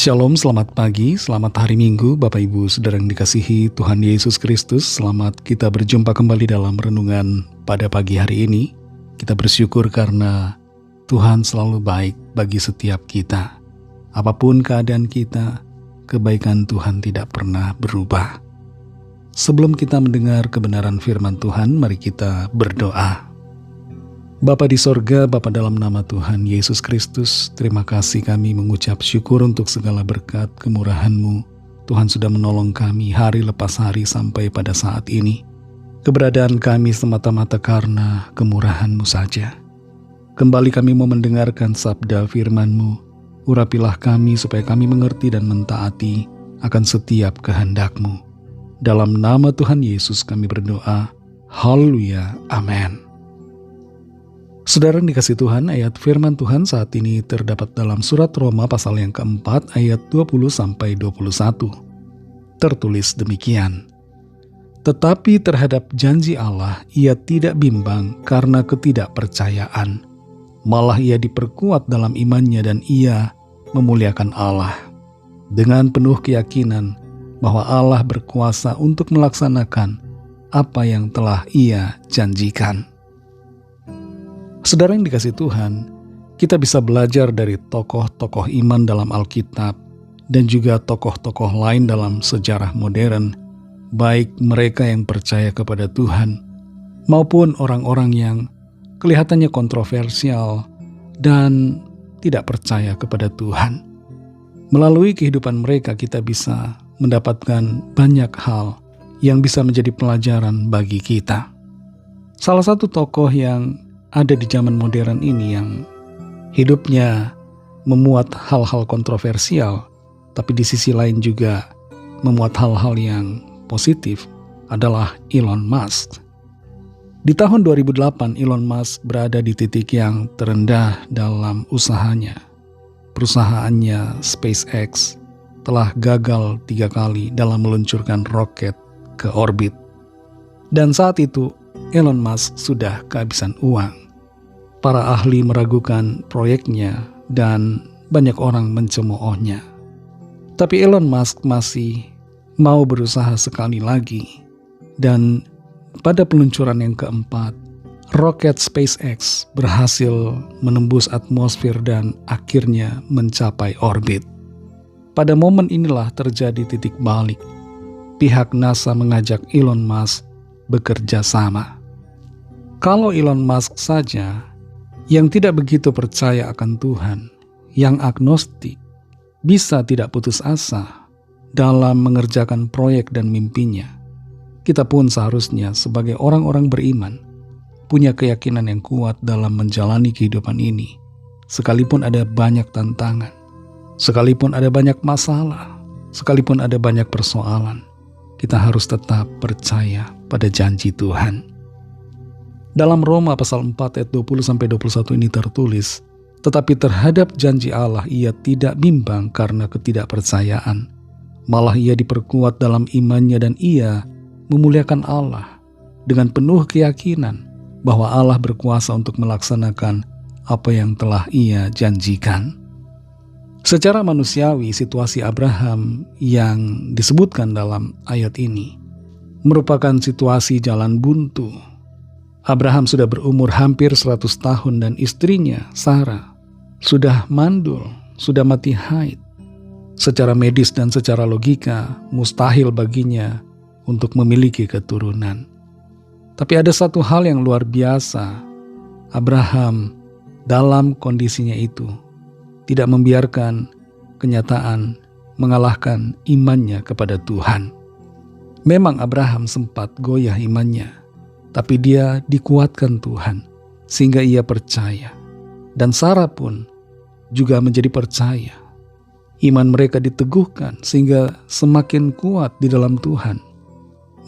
Shalom, selamat pagi, selamat hari Minggu, Bapak Ibu Saudara yang dikasihi Tuhan Yesus Kristus. Selamat kita berjumpa kembali dalam renungan pada pagi hari ini. Kita bersyukur karena Tuhan selalu baik bagi setiap kita. Apapun keadaan kita, kebaikan Tuhan tidak pernah berubah. Sebelum kita mendengar kebenaran firman Tuhan, mari kita berdoa. Bapa di sorga, Bapa dalam nama Tuhan Yesus Kristus, terima kasih kami mengucap syukur untuk segala berkat kemurahan-Mu. Tuhan sudah menolong kami hari lepas hari sampai pada saat ini. Keberadaan kami semata-mata karena kemurahan-Mu saja. Kembali kami mau mendengarkan sabda firman-Mu. Urapilah kami supaya kami mengerti dan mentaati akan setiap kehendak-Mu. Dalam nama Tuhan Yesus kami berdoa. Haleluya. Amin. Saudara yang dikasih Tuhan, ayat firman Tuhan saat ini terdapat dalam surat Roma pasal yang keempat ayat 20-21. Tertulis demikian. Tetapi terhadap janji Allah ia tidak bimbang karena ketidakpercayaan. Malah ia diperkuat dalam imannya dan ia memuliakan Allah. Dengan penuh keyakinan bahwa Allah berkuasa untuk melaksanakan apa yang telah ia janjikan. Saudara yang dikasih Tuhan, kita bisa belajar dari tokoh-tokoh iman dalam Alkitab dan juga tokoh-tokoh lain dalam sejarah modern, baik mereka yang percaya kepada Tuhan maupun orang-orang yang kelihatannya kontroversial dan tidak percaya kepada Tuhan. Melalui kehidupan mereka kita bisa mendapatkan banyak hal yang bisa menjadi pelajaran bagi kita. Salah satu tokoh yang ada di zaman modern ini yang hidupnya memuat hal-hal kontroversial, tapi di sisi lain juga memuat hal-hal yang positif adalah Elon Musk. Di tahun 2008, Elon Musk berada di titik yang terendah dalam usahanya. Perusahaannya SpaceX telah gagal 3 kali dalam meluncurkan roket ke orbit. Dan saat itu, Elon Musk sudah kehabisan uang. Para ahli meragukan proyeknya dan banyak orang mencemoohnya. Tapi Elon Musk masih mau berusaha sekali lagi. Dan pada peluncuran yang keempat, roket SpaceX berhasil menembus atmosfer dan akhirnya mencapai orbit. Pada momen inilah terjadi titik balik. Pihak NASA mengajak Elon Musk bekerja sama. Kalau Elon Musk saja yang tidak begitu percaya akan Tuhan, yang agnostik, bisa tidak putus asa dalam mengerjakan proyek dan mimpinya, kita pun seharusnya sebagai orang-orang beriman punya keyakinan yang kuat dalam menjalani kehidupan ini. Sekalipun ada banyak tantangan, sekalipun ada banyak masalah, sekalipun ada banyak persoalan, kita harus tetap percaya pada janji Tuhan. Dalam Roma pasal 4 ayat 20-21 ini tertulis, tetapi terhadap janji Allah ia tidak bimbang karena ketidakpercayaan. Malah ia diperkuat dalam imannya dan ia memuliakan Allah dengan penuh keyakinan bahwa Allah berkuasa untuk melaksanakan apa yang telah ia janjikan. Secara manusiawi, situasi Abraham yang disebutkan dalam ayat ini merupakan situasi jalan buntu. Abraham sudah berumur hampir 100 tahun dan istrinya, Sarah, sudah mandul, sudah mati haid. Secara medis dan secara logika, mustahil baginya untuk memiliki keturunan. Tapi ada satu hal yang luar biasa. Abraham dalam kondisinya itu tidak membiarkan kenyataan mengalahkan imannya kepada Tuhan. Memang Abraham sempat goyah imannya, tapi dia dikuatkan Tuhan sehingga ia percaya. Dan Sarah pun juga menjadi percaya. Iman mereka diteguhkan sehingga semakin kuat di dalam Tuhan.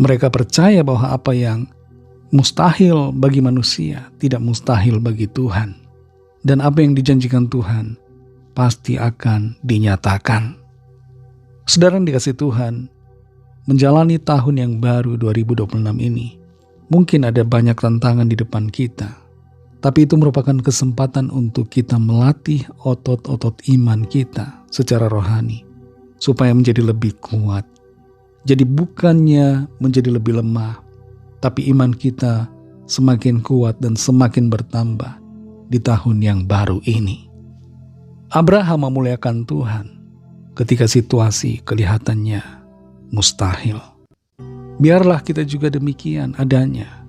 Mereka percaya bahwa apa yang mustahil bagi manusia tidak mustahil bagi Tuhan. Dan apa yang dijanjikan Tuhan pasti akan dinyatakan. Saudara yang dikasih Tuhan, menjalani tahun yang baru 2026 ini, mungkin ada banyak tantangan di depan kita, tapi itu merupakan kesempatan untuk kita melatih otot-otot iman kita secara rohani, supaya menjadi lebih kuat. Jadi bukannya menjadi lebih lemah, tapi iman kita semakin kuat dan semakin bertambah di tahun yang baru ini. Abraham memuliakan Tuhan ketika situasi kelihatannya mustahil. Biarlah kita juga demikian adanya.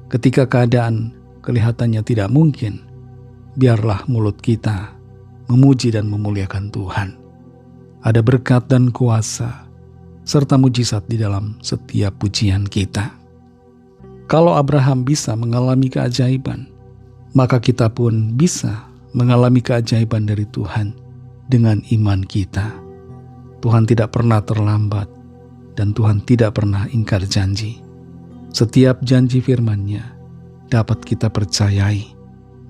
Ketika keadaan kelihatannya tidak mungkin, biarlah mulut kita memuji dan memuliakan Tuhan. Ada berkat dan kuasa serta mujizat di dalam setiap pujian kita. Kalau Abraham bisa mengalami keajaiban, maka kita pun bisa mengalami keajaiban dari Tuhan dengan iman kita. Tuhan tidak pernah terlambat dan Tuhan tidak pernah ingkar janji. Setiap janji firman-Nya dapat kita percayai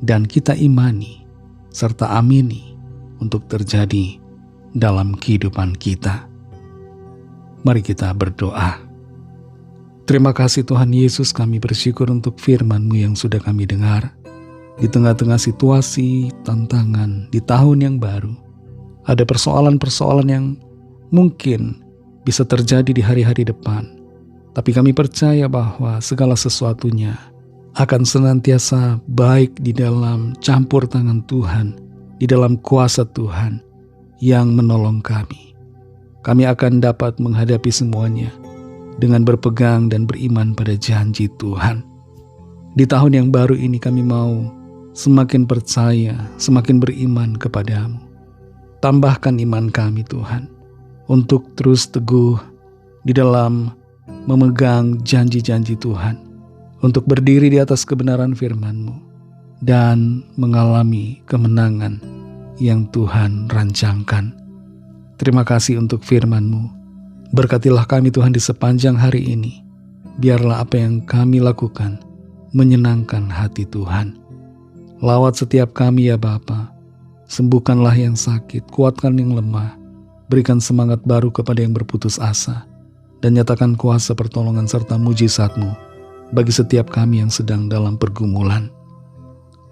dan kita imani serta amini untuk terjadi dalam kehidupan kita. Mari kita berdoa. Terima kasih Tuhan Yesus, kami bersyukur untuk firman-Mu yang sudah kami dengar. Di tengah-tengah situasi, tantangan, di tahun yang baru, ada persoalan-persoalan yang mungkin bisa terjadi di hari-hari depan. Tapi kami percaya bahwa segala sesuatunya akan senantiasa baik di dalam campur tangan Tuhan, di dalam kuasa Tuhan yang menolong kami. Kami akan dapat menghadapi semuanya dengan berpegang dan beriman pada janji Tuhan. Di tahun yang baru ini kami mau semakin percaya, semakin beriman kepadamu. Tambahkan iman kami Tuhan, untuk terus teguh di dalam memegang janji-janji Tuhan, untuk berdiri di atas kebenaran firman-Mu, dan mengalami kemenangan yang Tuhan rancangkan. Terima kasih untuk firman-Mu. Berkatilah kami Tuhan di sepanjang hari ini. Biarlah apa yang kami lakukan menyenangkan hati Tuhan. Lawat setiap kami ya Bapa. Sembuhkanlah yang sakit, kuatkan yang lemah. Berikan semangat baru kepada yang berputus asa. Dan nyatakan kuasa pertolongan serta mujizat-Mu bagi setiap kami yang sedang dalam pergumulan.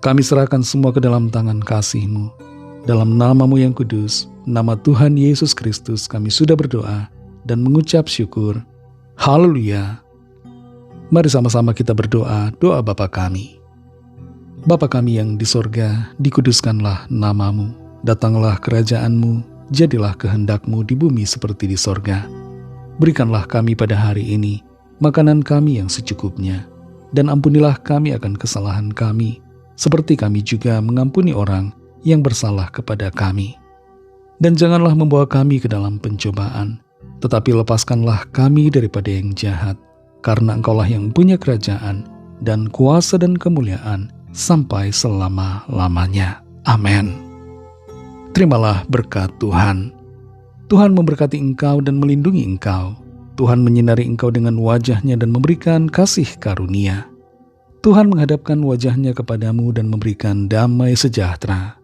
Kami serahkan semua ke dalam tangan kasih-Mu. Dalam nama-Mu yang kudus, nama Tuhan Yesus Kristus, kami sudah berdoa dan mengucap syukur. Haleluya. Mari sama-sama kita berdoa, doa Bapa kami. Bapa kami yang di sorga, dikuduskanlah nama-Mu. Datanglah kerajaan-Mu, jadilah kehendak-Mu di bumi seperti di sorga. Berikanlah kami pada hari ini makanan kami yang secukupnya, dan ampunilah kami akan kesalahan kami, seperti kami juga mengampuni orang yang bersalah kepada kami. Dan janganlah membawa kami ke dalam pencobaan, tetapi lepaskanlah kami daripada yang jahat, karena Engkaulah yang punya kerajaan dan kuasa dan kemuliaan sampai selama-lamanya. Amin. Terimalah berkat Tuhan. Tuhan memberkati engkau dan melindungi engkau. Tuhan menyinari engkau dengan wajah-Nya dan memberikan kasih karunia. Tuhan menghadapkan wajah-Nya kepadamu dan memberikan damai sejahtera.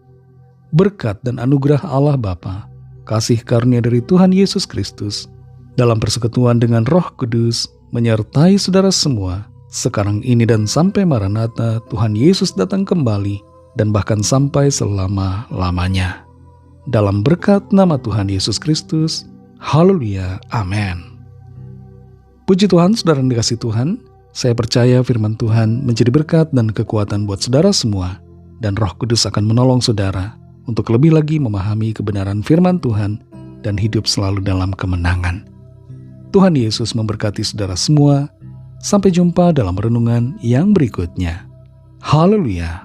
Berkat dan anugerah Allah Bapa, kasih karunia dari Tuhan Yesus Kristus, dalam persekutuan dengan Roh Kudus, menyertai saudara semua, sekarang ini dan sampai Maranatha Tuhan Yesus datang kembali, dan bahkan sampai selama-lamanya. Dalam berkat nama Tuhan Yesus Kristus, haleluya, amin. Puji Tuhan, saudara yang dikasihi Tuhan, saya percaya firman Tuhan menjadi berkat dan kekuatan buat saudara semua, dan Roh Kudus akan menolong saudara untuk lebih lagi memahami kebenaran firman Tuhan dan hidup selalu dalam kemenangan. Tuhan Yesus memberkati saudara semua. Sampai jumpa dalam renungan yang berikutnya. Haleluya.